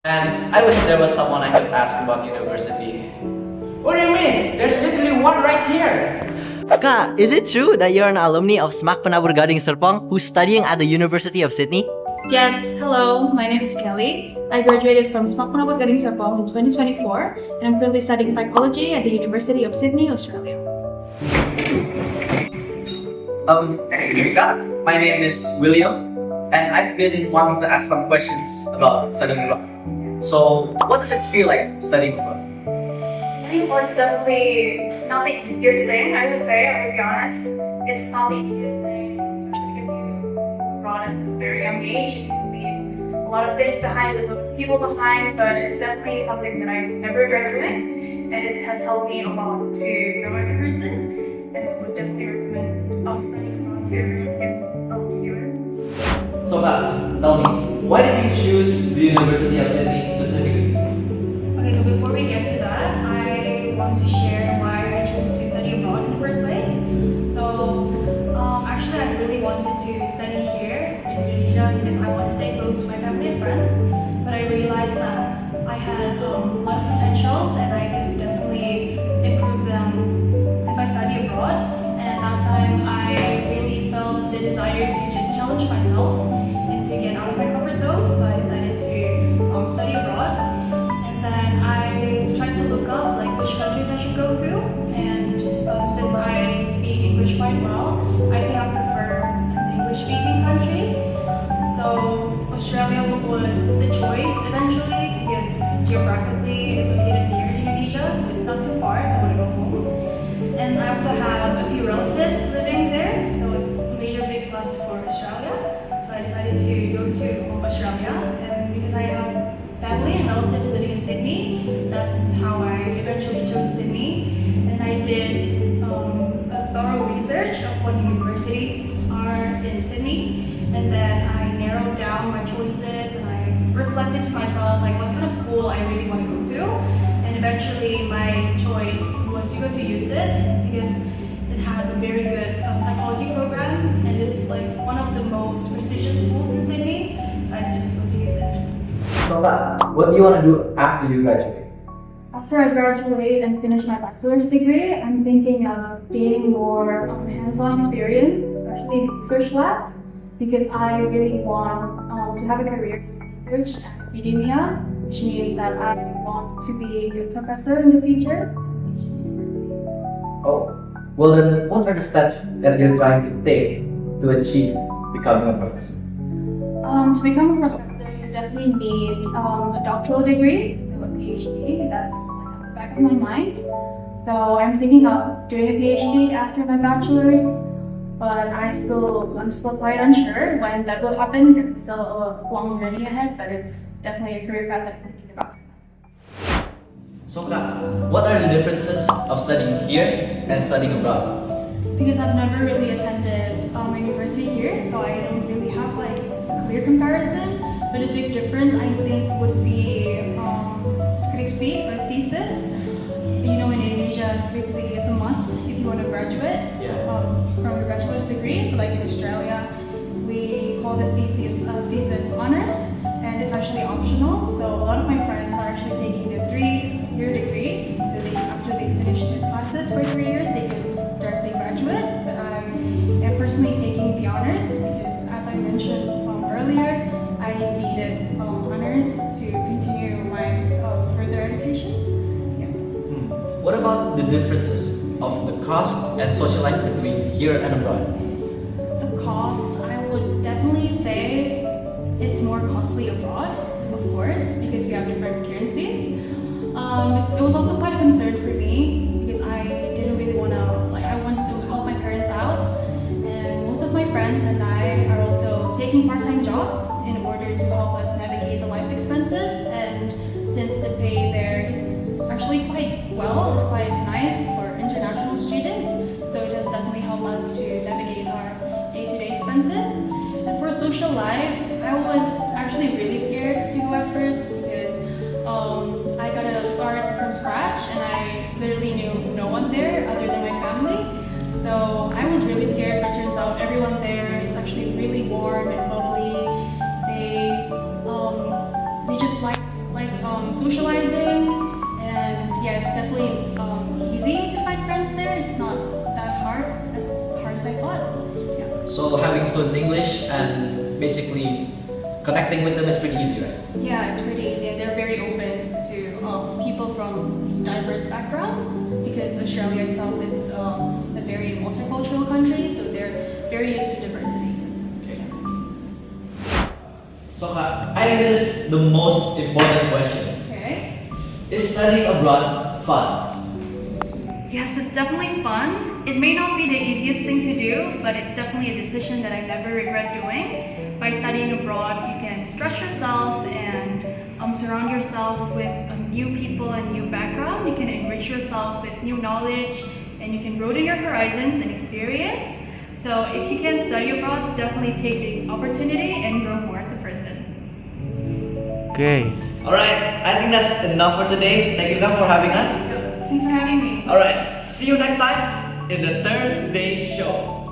And I wish there was someone I could ask about university. What do you mean? There's literally one right here! Ka, is it true that you're an alumni of SMAK Penabur Gading Serpong who's studying at the University of Sydney? Yes, hello, my name is Kelly. I graduated from SMAK PENABUR Gading Serpong in 2024 and I'm currently studying psychology at the University of Sydney, Australia. Excuse me, Kak. My name is William, and I've been wanting to ask some questions about studying abroad. So, what does it feel like studying abroad? I think it's definitely not the easiest thing, I would say, I'm gonna be honest. It's not the easiest thing, especially because you brought at a very young age, you can leave a lot of things behind, leave a lot of people behind, but it's definitely something that I never regret doing, and it has helped me a lot to grow as a person, and I would definitely recommend studying abroad to everyone who can do it. So, tell me, why did you choose the University of Sydney specifically? Okay, so before we get to that, I want to share why I chose to study abroad in the first place. So, actually, I really wanted to study here in Indonesia because I want to stay close to my family and friends. But I realized that I had a lot of potentials and I could definitely improve them if I study abroad. And at that time, I really felt the desire to just challenge myself and to get out of my comfort zone. So I decided to study abroad. And then I tried to look up like which countries I should go to. And since I speak English quite well, I think I prefer an English-speaking country. So Australia was the choice eventually because geographically it is located near Indonesia, so it's not too far if I want to go home. And I also have a few relatives living there, so it's a major big plus for Australia. So I decided to go to Australia, and because I have family and relatives living in Sydney, that's how I eventually chose Sydney. And I did a thorough research of what universities are in Sydney, and then I narrowed down my choices and I reflected to myself like what kind of school I really want to go to. And eventually my choice was to go to USyd because it has a very good psychology program and it's like one of the most prestigious schools in Sydney. So I decided to go to USyd. So, Kak, what do you want to do after you graduate? After I graduate and finish my bachelor's degree, I'm thinking of gaining more hands-on experience, especially in research labs, because I really want to have a career in research and academia, which means that I want to be a professor in the future. Oh, well then, what are the steps that you're trying to take to achieve becoming a professor? To become a professor, you definitely need a doctoral degree, so a PhD. That's at the back of my mind. So I'm thinking of doing a PhD after my bachelor's, but I'm still quite unsure when that will happen because it's still a long journey ahead. But it's definitely a career path that I'm thinking about. So, what are the differences of studying here and studying abroad? Because I've never really attended university here, so I don't really have like a clear comparison. But a big difference I think would be skripsi or thesis. You know, in Indonesia, skripsi is a must if you want to graduate from your bachelor's degree. But like in Australia, we call the thesis honors, and it's actually optional. So a lot of my friends are actually taking the 3-year degree. So after they finish their classes for 3 years, they can directly graduate. But I am personally taking the honors because, as I mentioned earlier, I needed honors to continue my further education. What about the differences of the cost and social life between here and abroad? The cost, I would definitely say it's more costly abroad, of course, because we have different currencies. It was also quite a concern for me because I didn't really want to, I wanted to help my parents out. And most of my friends and I are also taking part-time jobs in order to help us navigate the life expenses. And since the pay there is actually quite well, it's quite nice for international students, so it has definitely helped us to navigate our day-to-day expenses. And for social life, I was actually really scared to go at first because I gotta start from scratch and I literally knew no one there other than my family. So I was really scared, but turns out everyone there is actually really warm and bubbly. They just like like socializing, and yeah, it's definitely easy to find friends there. It's not that hard as I thought. Yeah. So having fluent English and basically connecting with them is pretty easy, right? Yeah, it's pretty easy, and they're very open to people from diverse backgrounds because Australia itself is a very multicultural country, so they're very used to diversity. Okay. So Kak, I think this is the most important question. Okay. Is studying abroad fun? Yes, it's definitely fun. It may not be the easiest thing to do, but it's definitely a decision that I never regret doing. By studying abroad, you can stretch yourself and surround yourself with new people and new background. You can enrich yourself with new knowledge, and you can broaden your horizons and experience. So if you can study abroad, definitely take the opportunity and grow more as a person. Okay. Alright, I think that's enough for today. Thank you Kak for having us. Thanks for having me. Alright, see you next time in the Thursday show.